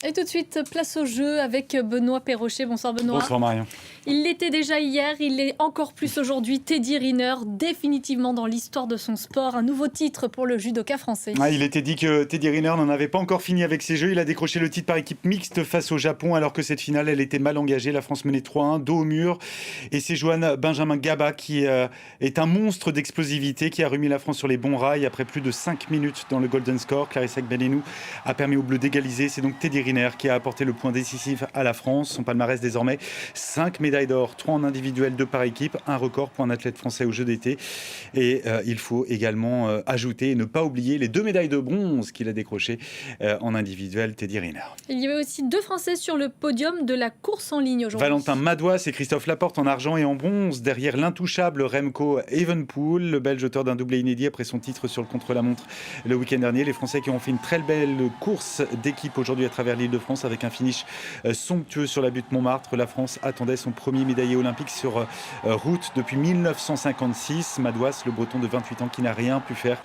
Et tout de suite, place au jeu avec Benoît Perrochet. Bonsoir Benoît. Bonsoir Marion. Il l'était déjà hier, il l'est encore plus aujourd'hui. Teddy Riner, définitivement dans l'histoire de son sport. Un nouveau titre pour le judoka français. Il était dit que Teddy Riner n'en avait pas encore fini avec ses jeux. Il a décroché le titre par équipe mixte face au Japon, alors que cette finale, elle était mal engagée. La France menait 3-1, dos au mur. Et c'est Johann Benjamin Gaba qui est un monstre d'explosivité, qui a remis la France sur les bons rails après plus de 5 minutes dans le Golden Score. Clarissa Agbenienou a permis aux Bleus d'égaliser. C'est donc Teddy Riner qui a apporté le point décisif à la France. Son palmarès désormais, 5 médailles d'or, 3 en individuel, 2 par équipe, un record pour un athlète français aux Jeux d'été. Et il faut également ajouter et ne pas oublier les 2 médailles de bronze qu'il a décrochées en individuel, Teddy Riner. Il y avait aussi 2 Français sur le podium de la course en ligne aujourd'hui. Valentin Madouas et Christophe Laporte en argent et en bronze, derrière l'intouchable Remco Evenepoel, le Belge auteur d'un doublé inédit après son titre sur le contre-la-montre le week-end dernier. Les Français qui ont fait une très belle course d'équipe aujourd'hui à travers l'Île-de-France avec un finish somptueux sur la butte Montmartre. La France attendait son premier médaillé olympique sur route depuis 1956. Madouas, le Breton de 28 ans qui n'a rien pu faire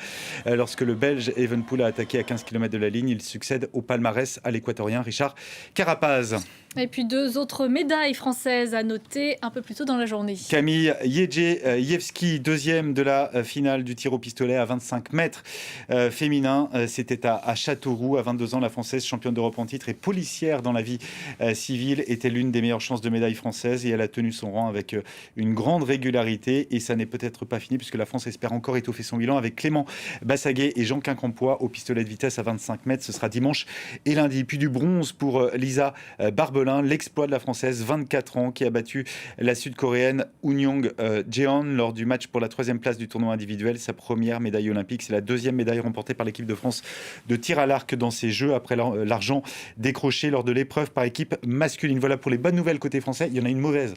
lorsque le Belge Evenepoel a attaqué à 15 km de la ligne. Il succède au palmarès à l'Équatorien Richard Carapaz. Et puis 2 autres médailles françaises à noter un peu plus tôt dans la journée. Camille Jedrzejewski, deuxième de la finale du tir au pistolet à 25 mètres féminin. C'était à Châteauroux. À 22 ans, la Française, championne d'Europe en titre et policière dans la vie civile, était l'une des meilleures chances de médaille française. Et elle a tenu son rang avec une grande régularité. Et ça n'est peut-être pas fini puisque la France espère encore étoffer son bilan avec Clément Bassaguet et Jean Quincampoix au pistolet de vitesse à 25 mètres. Ce sera dimanche et lundi. Puis du bronze pour Lisa Barbelin, l'exploit de la Française, 24 ans, qui a battu la Sud-Coréenne Eunyoung Jeon lors du match pour la 3e place du tournoi individuel. Sa première médaille olympique, c'est la 2e médaille remportée par l'équipe de France de tir à l'arc dans ces Jeux, après l'argent décroché lors de l'épreuve par équipe masculine. Voilà pour les bonnes nouvelles côté français. Il y en a une mauvaise,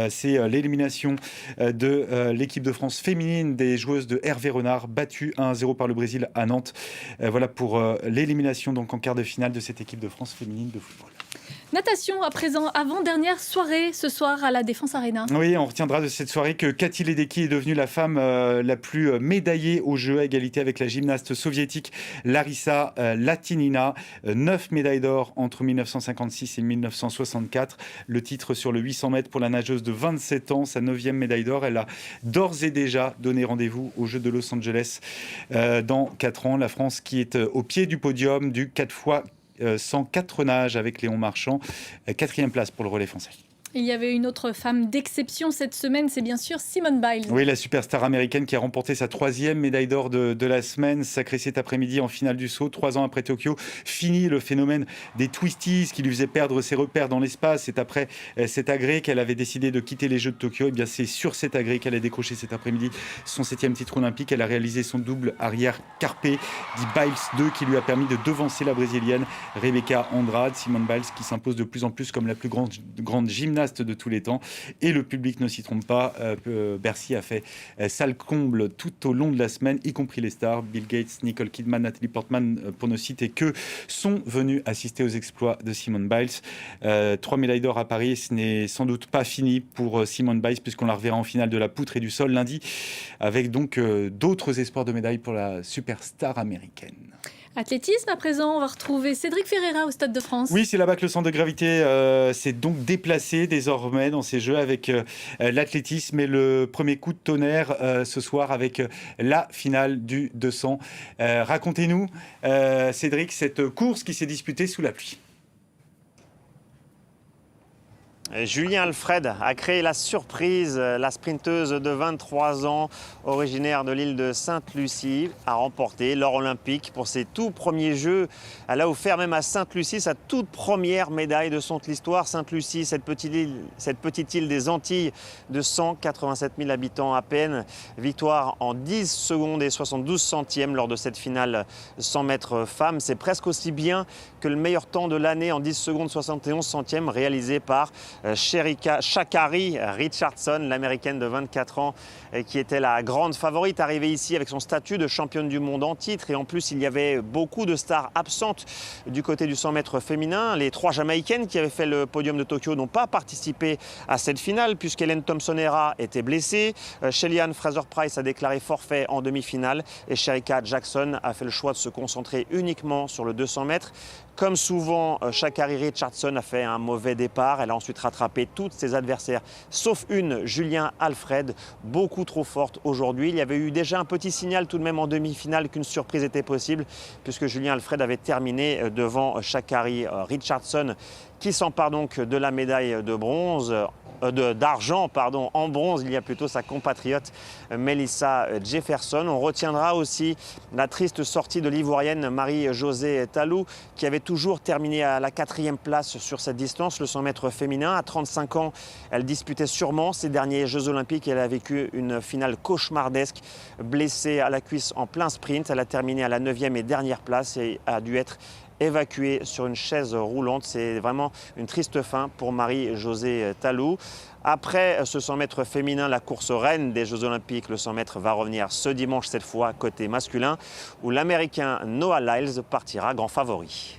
c'est l'élimination de l'équipe de France féminine des joueuses de Hervé Renard, battue 1-0 par le Brésil à Nantes. Voilà pour l'élimination donc en quart de finale de cette équipe de France féminine de football. Natation à présent, avant-dernière soirée ce soir à la Défense Arena. Oui, on retiendra de cette soirée que Cathy Ledecky est devenue la femme la plus médaillée aux Jeux, à égalité avec la gymnaste soviétique Larissa Latinina. 9 médailles d'or entre 1956 et 1964. Le titre sur le 800 mètres pour la nageuse de 27 ans, sa 9e médaille d'or. Elle a d'ores et déjà donné rendez-vous aux Jeux de Los Angeles dans 4 ans. La France qui est au pied du podium du 4x 104 nages avec Léon Marchand, 4e place pour le relais français. Il y avait une autre femme d'exception cette semaine, c'est bien sûr Simone Biles. Oui, la superstar américaine qui a remporté sa 3e médaille d'or de la semaine, sacrée cet après-midi en finale du saut. 3 ans après Tokyo, fini le phénomène des twisties qui lui faisait perdre ses repères dans l'espace. C'est après cet agrès qu'elle avait décidé de quitter les Jeux de Tokyo. Et bien c'est sur cet agrès qu'elle a décroché cet après-midi son 7e titre olympique. Elle a réalisé son double arrière carpé, dit Biles 2, qui lui a permis de devancer la brésilienne Rebecca Andrade. Simone Biles qui s'impose de plus en plus comme la plus grande gymnaste de tous les temps, et le public ne s'y trompe pas. Bercy a fait salle comble tout au long de la semaine, y compris les stars, Bill Gates, Nicole Kidman, Nathalie Portman, pour ne citer que, sont venus assister aux exploits de Simone Biles. 3 médailles d'or à Paris, ce n'est sans doute pas fini pour Simone Biles, puisqu'on la reverra en finale de la poutre et du sol lundi, avec donc d'autres espoirs de médailles pour la superstar américaine. Athlétisme à présent, on va retrouver Cédric Ferreira au Stade de France. Oui, c'est là-bas que le centre de gravité s'est donc déplacé désormais dans ces Jeux avec l'athlétisme et le premier coup de tonnerre ce soir avec la finale du 200. Racontez-nous, Cédric, cette course qui s'est disputée sous la pluie. Julien Alfred a créé la surprise. La sprinteuse de 23 ans, originaire de l'île de Sainte-Lucie, a remporté l'or olympique pour ses tout premiers Jeux. Elle a offert même à Sainte-Lucie sa toute première médaille de son histoire. Sainte-Lucie, cette petite île des Antilles de 187 000 habitants à peine. Victoire en 10 secondes et 72 centièmes lors de cette finale 100 mètres femmes. C'est presque aussi bien que le meilleur temps de l'année en 10 secondes 71 centièmes réalisé par Shericka Sha'Carri Richardson, l'américaine de 24 ans, qui était la grande favorite, arrivée ici avec son statut de championne du monde en titre. Et en plus, il y avait beaucoup de stars absentes du côté du 100 mètres féminin. Les 3 Jamaïcaines qui avaient fait le podium de Tokyo n'ont pas participé à cette finale puisqu'Hélène Thompson-Herah était blessée. Shelly-Ann Fraser-Pryce a déclaré forfait en demi-finale et Shericka Jackson a fait le choix de se concentrer uniquement sur le 200 mètres. Comme souvent, Sha'Carri Richardson a fait un mauvais départ. Elle a ensuite rattrapé tous ses adversaires, sauf une, Julien Alfred, beaucoup trop forte aujourd'hui. Il y avait eu déjà un petit signal tout de même en demi-finale qu'une surprise était possible, puisque Julien Alfred avait terminé devant Sha'Carri Richardson, qui s'empare donc de la médaille de bronze. D'argent, en bronze, il y a plutôt sa compatriote Melissa Jefferson. On retiendra aussi la triste sortie de l'Ivoirienne Marie-Josée Tallou, qui avait toujours terminé à la 4e place sur cette distance, le 100 mètres féminin. À 35 ans, elle disputait sûrement ses derniers Jeux Olympiques. Elle a vécu une finale cauchemardesque, blessée à la cuisse en plein sprint. Elle a terminé à la 9e et dernière place et a dû être évacuée sur une chaise roulante. C'est vraiment une triste fin pour Marie-Josée Tallou. Après ce 100 mètres féminin, la course reine des Jeux Olympiques, le 100 mètres va revenir ce dimanche, cette fois côté masculin, où l'Américain Noah Lyles partira grand favori.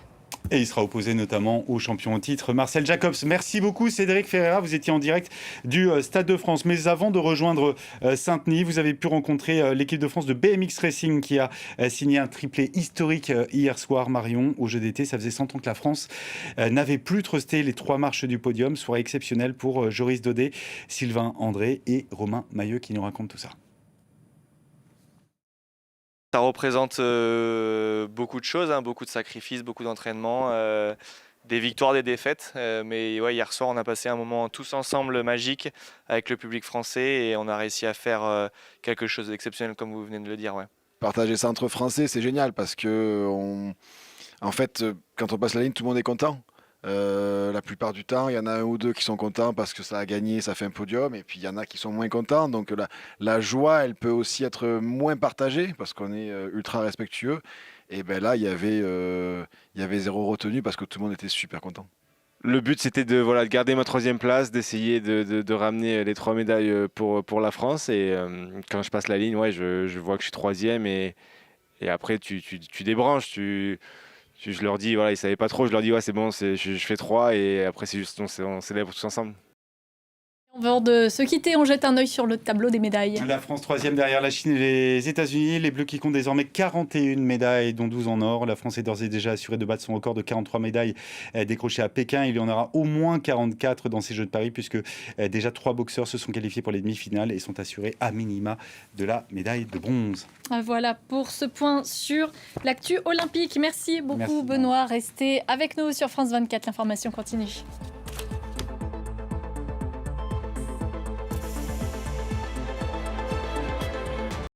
Et il sera opposé notamment au champion au titre Marcel Jacobs. Merci beaucoup Cédric Ferreira, vous étiez en direct du Stade de France. Mais avant de rejoindre Saint-Denis, vous avez pu rencontrer l'équipe de France de BMX Racing qui a signé un triplé historique hier soir, Marion, au jeu d'été. Ça faisait 100 ans que la France n'avait plus trusté les 3 marches du podium. Soirée exceptionnelle pour Joris Daudet, Sylvain André et Romain Mailleux qui nous racontent tout ça. Ça représente beaucoup de choses, beaucoup de sacrifices, beaucoup d'entraînement, des victoires, des défaites. Mais ouais, hier soir, on a passé un moment tous ensemble magique avec le public français et on a réussi à faire quelque chose d'exceptionnel, comme vous venez de le dire. Ouais. Partager ça entre Français, c'est génial parce que, en fait, quand on passe la ligne, tout le monde est content. La plupart du temps, il y en a un ou deux qui sont contents parce que ça a gagné, ça fait un podium, et puis il y en a qui sont moins contents. Donc la joie, elle peut aussi être moins partagée parce qu'on est ultra respectueux. Et ben là, il y avait 0 retenue parce que tout le monde était super content. Le but, c'était de garder ma 3e place, d'essayer de ramener les 3 médailles pour la France. Et quand je passe la ligne, ouais, je vois que je suis 3e et après, tu débranches, je leur dis, voilà, ils ne savaient pas trop, je leur dis, ouais, c'est bon, je fais 3 et après, c'est juste, on célèbre tous ensemble. Avant de se quitter, on jette un œil sur le tableau des médailles. La France 3e derrière la Chine et les États-Unis. Les Bleus qui comptent désormais 41 médailles, dont 12 en or. La France est d'ores et déjà assurée de battre son record de 43 médailles décrochées à Pékin. Il y en aura au moins 44 dans ces Jeux de Paris, puisque déjà 3 boxeurs se sont qualifiés pour les demi-finales et sont assurés à minima de la médaille de bronze. Voilà pour ce point sur l'actu olympique. Merci beaucoup. Merci, Benoît. Restez avec nous sur France 24. L'information continue.